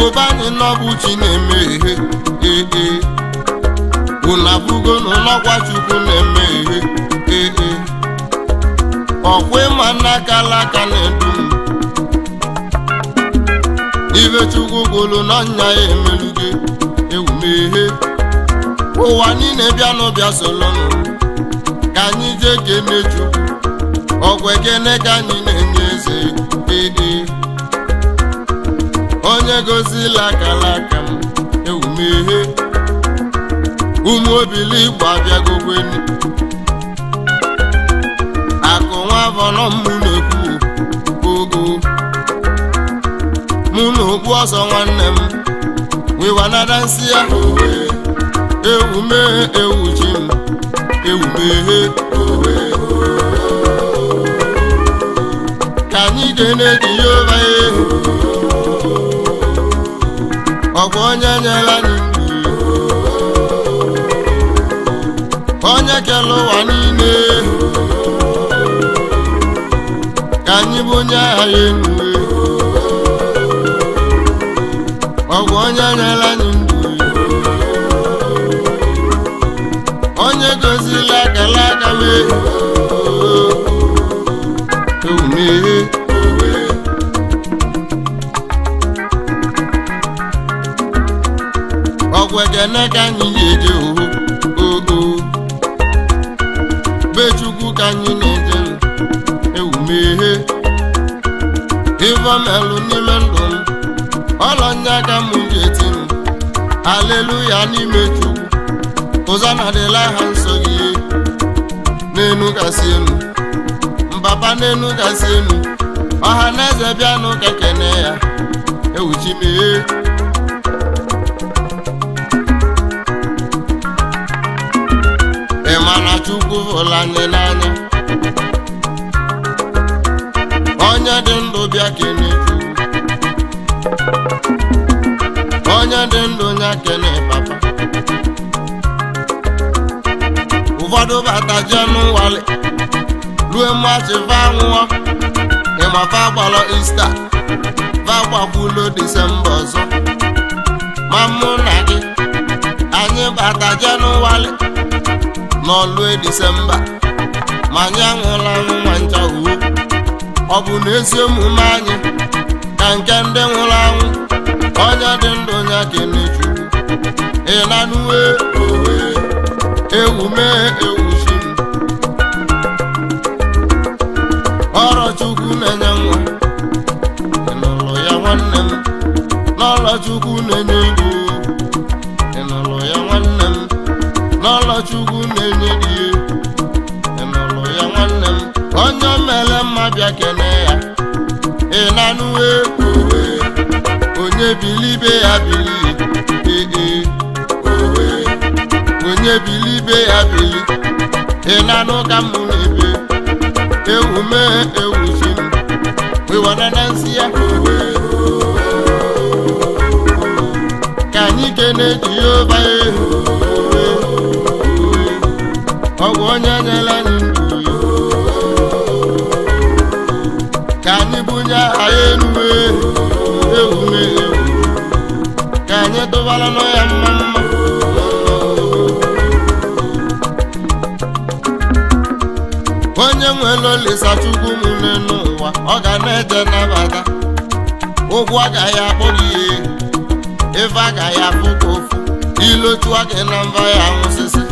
Igbo bani n'ọbụ chi na-eme ihe una bugo n'ọkwa Chukwu na-eme ihe ọkwa ịma n'aka alaka na-edu ibe Chukwu gwụlụ n'ọnya ya emeluge ewumehe ụwa niile bịa n'ụbịa solonụ ka anyị jee kene Chukwu ọgwa ekene ka anyị na-enye eze onye gozila akalaka m ewumehe ụmụ obili Igbo abịagogweni akụ nwa avọnọ mụ na-ekwu ogo mụ na okpu ọsọ nwanne m wiwanada nsị ya ewumehe ewuchi m ewumehe ka anyị ga-eneji ya ụba ọgwụ onye nyela anyị ndụ onye kele ụwa niile ka anyị bụ onye agha ya enu ọgwụ onye nyela anyị ndụ onye gozila akala aka mee ewumehe ọgwụ ekene ka anyị ga-eje ogo be Chukwu ka anyị na-eje ewumehe ivomelụ n'ime ndụ m ọlọnya ka m ga-eti m aleluya n'ime Chukwu ụzọ na-adịla ha nsọ gị n'enu kasị enu mbaba n'enu kasị enu ọha na eze bịanụ ka kene ya ewuchimeghe ịmana Chukwu hụrụ anyị n'anya onye dị ndụ bịa kene Chukwu onye dị ndụ nya kene papa ụfọdụ bata jee n'ụwalị rue mmachi va nwụọ ịmafa gbalọ Ista va gbakwulo Disemba ọzọ ma mụ na gị anyị bata jee n'ụwalị n'ọlụ Disemba ma anyị anwụla nwa ncha uwe ọ bụ na ezi omume anyị ka nke ndị nwụrụ anwụ onye dị ndụ nya kene Chukwu ịnanuwe ewumehe ewuchi m ọrụ Chukwu na-enye nwa ịnụlụ ya nwanne m n'ọlọ Chukwu na-enye ego ịnụlụ ya nwanne m n'ọlọ Chukwu na-enye ihe ịnụlụ ya nwanne m onye mere mma bịa kene ya ịnanuwe onye bilibe ya bili onye bilibe ya bili ịnanụ ka m na-ebe ewumehe ewuchi m wiwanada nsị ya ka anyị kene Jehova ọgwụ onye nyela anyị ndụ ka anyị bunye aha ya enuwe ewumehe ka anyị tụbara nọ ya mma mma onye nwere Olisa Chukwu m n'ụwa ọ ga na-eje nabata ụgwọ agaghị akpọ gị ife agaghị afụ ka ofu ilochua gị na mba ya nwụsịsị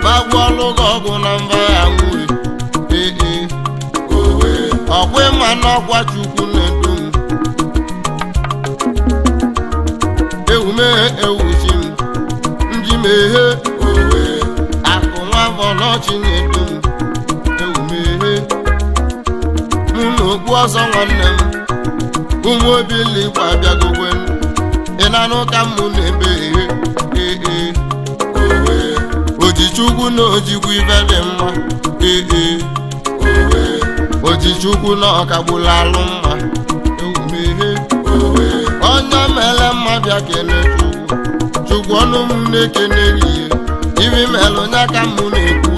bagwuọlụ gị ọgwụ na mba ya nwụre ọkwa ịma n'ọkwa Chukwu na-edu m ewumehe ewuchi m njimeghe akụ nwa avọnọchi na-edu m ewumehe mụ na okpu ọsọ nwanne m ụmụ obili Igbo abịagogwe ịnanụ ka mụ na-ebe Ojichukwu na ojikwu ibe dị mma Ojichukwu na ọkagbula alụ mma ewumehe onye mere mma bịa kene Chukwu ọnụ m na-ekene gị ibi melụ nya ka mụ na-ekwu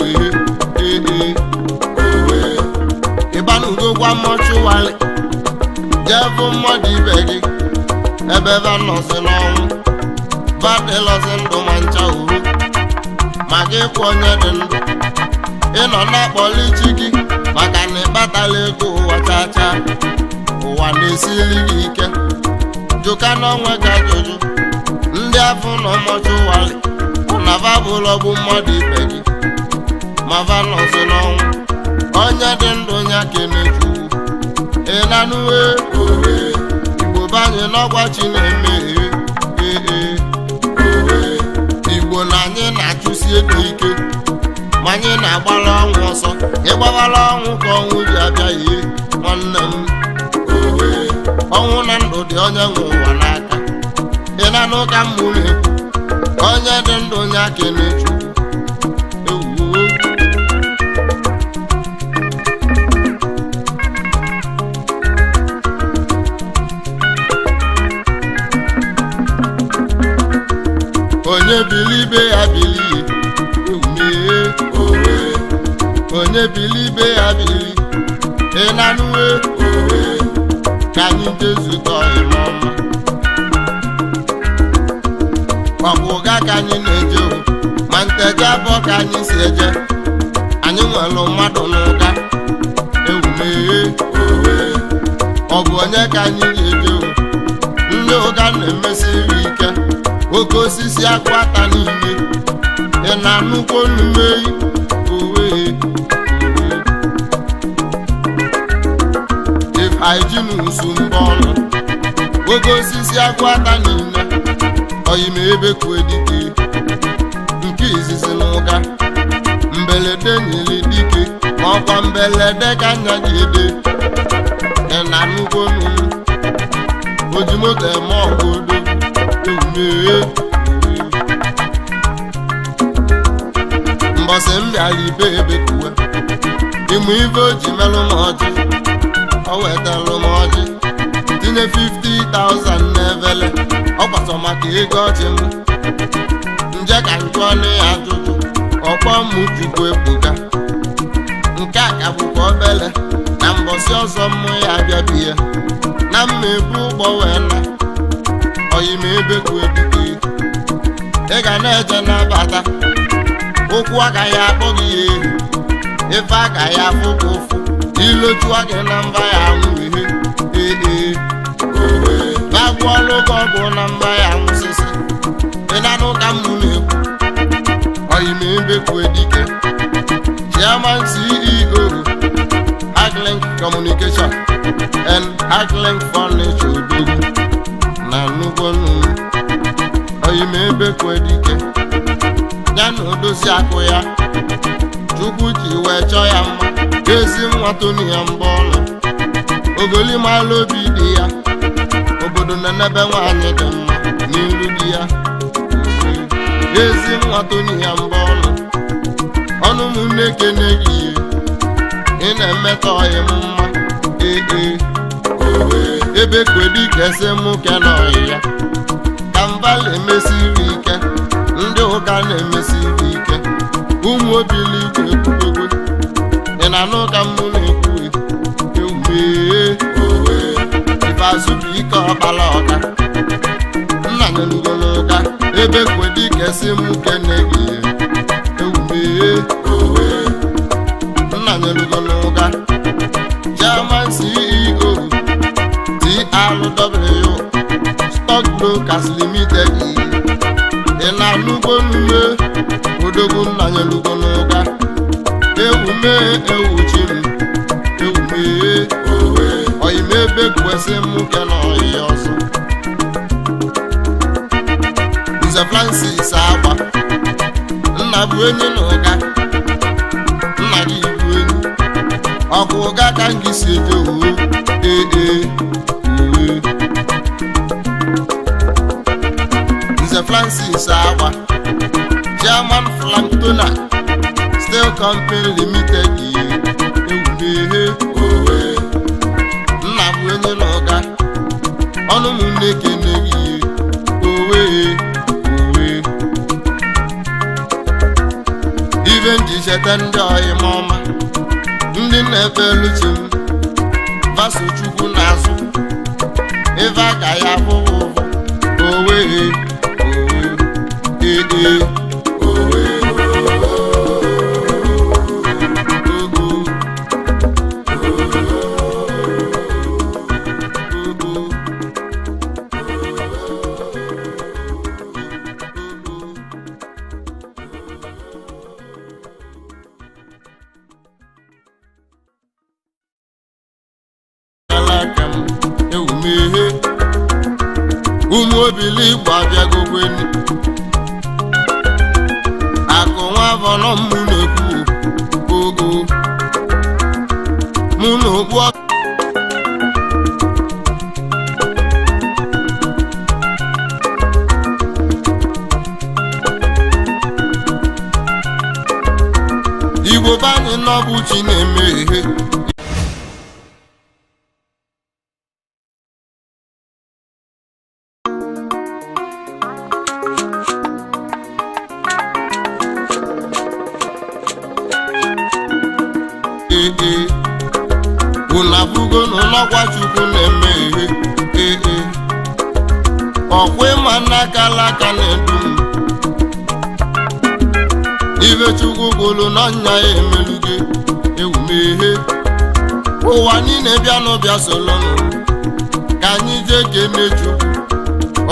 ịbanugokwa mọchụwalị jefu mmadụ ibe gị ebe va nọzi n'ọnwụ vadịlọzi ndụ ma ncha uru maka ịkwụ onye dị ndụ ịnọ na-akpọli chi gị maka na ịkpatala ego ụwa chacha ụwa na-esili gị ike jụka n'onwe gị ajụjụ ndị afọ nọ mọchụwarị na va bụlọ bụ mmadụ ibe gị ma va nọzi n'ọnwụ onye dị ndụ ya kenechukwu ịnanụwe ohe igbo banye n'ọgwa chi na-eme igbo na anyị na-achụsi ego ike ma anyị na-agbara ọnwụ ọsọ ịgbawara ọnwụ ka ọnwụ ji abịa ihe nwanne m ọnwụ na ndụ dị onye nwe ụwa n'aka ịnanụ ka mmụ na-ekwu onye dị ndụ ya kenechukwu onye bilibe ya bilie umee owe onye bilibe ya bilie ịnanụwe owe ka anyị dezutọ ịmọma ọkwụga ka anyị na-eje ma nteje abụọ ka anyị si eje anyị nwere mmadụ n'ụga ewumee owe ọ bụ onye ka anyị ga-eje ndị ụga na-emesiri ike oke osisi akụ ata niile ị na-anụkwa olumeyi owe if hygiene mbọ ọnụ oke osisi akụ ata niile oyime ebe kwedike nke izizi n'ụga mbelede nyili dike ma ọkwa mbelede ka anya gị ede ị na-anụkwa olu ojimoto eme ọgụdo mbọsị m bịara ibe ebekuwe ịmụ ibe o ji melụ m ọjị o wetalụ m ọjị tinye 50,000 n'evele ọ gbasọ maka ego ọjị m nje ka njụọ na ya ajụjụ ọkpọ m chukwu ebuga nke a ka bụkwa obele na mbọsị ọzọ mmụ ya abịabie na mma ebu ụgbọ wee na oyime ebe kwedike ị ga na-eje nabata ụkwụ agaghị akpọ gị ya ehi ife agaghị afụ gị ụfụ ilochua gị na mba ya nwụhe bagwụọlụ gị ọgwụ na mba ya nwụsịsị ịnanụ ka m na-ekwu oyime ebe kwedike Chairman CEO Aglink Communication and Aglink Furniture Odogwu na nnukwu oyime ebe kwedike ya na odozi akụ ya chukwu ji wee chọọ ya mma ezi nwa toni ya mbọ ọnụ ogolimalụ obi dị ya obodo na-enebe nwaanyị dị mma n'ilu di ya ezi nwa toni ya mbọ ọnụ ọnụ ụmụnne kene gị ị na-emetọ ọyị m mma ebe kwedike si mụ ke n'ọyị ya ka mbala emesiri ike ndị ụka na-emesiri ike ụmụ obili igwe ekwudogo ị na-anụ ka mmụ na-ekwu ewumee owe ife azụbụ ike ọkpala ọka nna nyelugo n'ụka ebe kwedike si mụ kene gị ewumee owe nna nyelugo n'ụka Chairman CEO TRW Stock Brokers Limited ị na-anụgo n'ume odogwu nna nyelugo n'ụka ewume ewuchi m ewumee owe oyime ebe kwesị m ke na ọyị ọzọ Nze Francis Agba nna bụ enyi na ụga nna gị bụ enyi ọkụ ụga ka m gị si eje uwe uwe Nze Francis Agba Chairman Flamptona Steel Company Limited ewumehe owe nna bụ enyi na ụga ọnụ ụmụnne kene gị owe ibe nji cheta ndị ọyị m ọma ndị na-efe luchi m vaso chukwu n'azụ ife aka ya bụ owe owe ụmụ obili Igbo abịagokweni akụ nwa bọrọ mụ na-ekwu ogo mụ na okpu Igbo banye n'ọbụ chi na-eme ihe unabugo n'ụlọgwa Chukwu na-eme ihe ọkwa ịma n'aka alaka na-edu ibe Chukwu gwụrụ n'ọnya ya emeluge ewumehe ụwa niile bịa n'ụbịa solonụ ka anyị jee kene Chukwu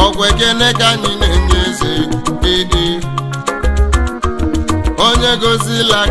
ọgwa ekene ka anyị na-enye eze onye gozila aka